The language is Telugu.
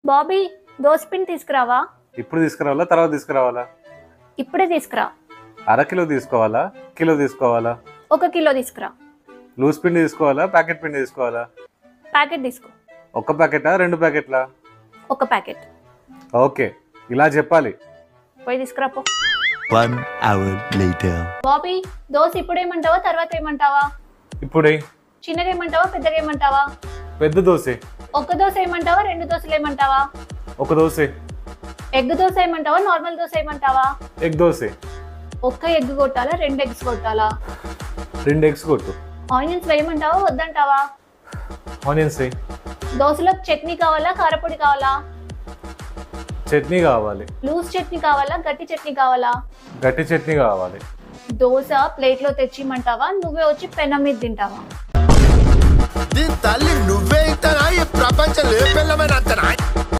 బాబీ దోసపిండి తీసుకురావా? ఇప్పుడు తీసుకురావాలా తర్వాత తీసుకురావాలా? ఇప్పుడే తీసుకురా. అరకిలో తీసుకోవాలా కిలో తీసుకోవాలా? 1 కిలో తీసుకురా. లూజ్ పిండి తీసుకోవాలా ప్యాకెట్ పిండి తీసుకోవాలా? ప్యాకెట్ తీసుకో. ఒక్క ప్యాకెటా 2 ప్యాకెట్లా? 1 ప్యాకెట్. ఓకే, ఇలా చెప్పాలి. పోయి తీసుకురా పో. 1 hour later. బాబీ దోశ ఇప్పుడేమంటావా తర్వాత ఏమంటావా? ఇప్పుడే. చిన్నగా ఏమంటావా పెద్దగా ఏమంటావా? పెద్ద దోశ. 1 దోశ ఏమంటావా 2 దోశలు ఏమంటావా? ఒక దోశ. ఎగ్ దోశ ఏమంటావా నార్మల్ దోశ ఏమంటావా? ఎగ్ దోశ. 1 ఎగ్ కొట్టాలా 2 ఎగ్స్ కొట్టాలా? 2 ఎగ్స్ కొట్టు. ఆనియన్స్ వేయమంటావా వద్దంటావా? ఆనియన్స్ వేయి. దోశలో చట్నీ కావాలా కారపొడి కావాలా? చట్నీ కావాలి. లూజ్ చట్నీ కావాలా గట్టి చట్నీ కావాలా? గట్టి చట్నీ కావాలి. దోశ ప్లేట్లో తెచ్చిమంటావా నువ్వే వచ్చి పెనం మీద తింటావా? దీని తల్లి నువ్వే ఇస్తానా ఈ ప్రపంచం ఏ పిల్లమైన అంతనా?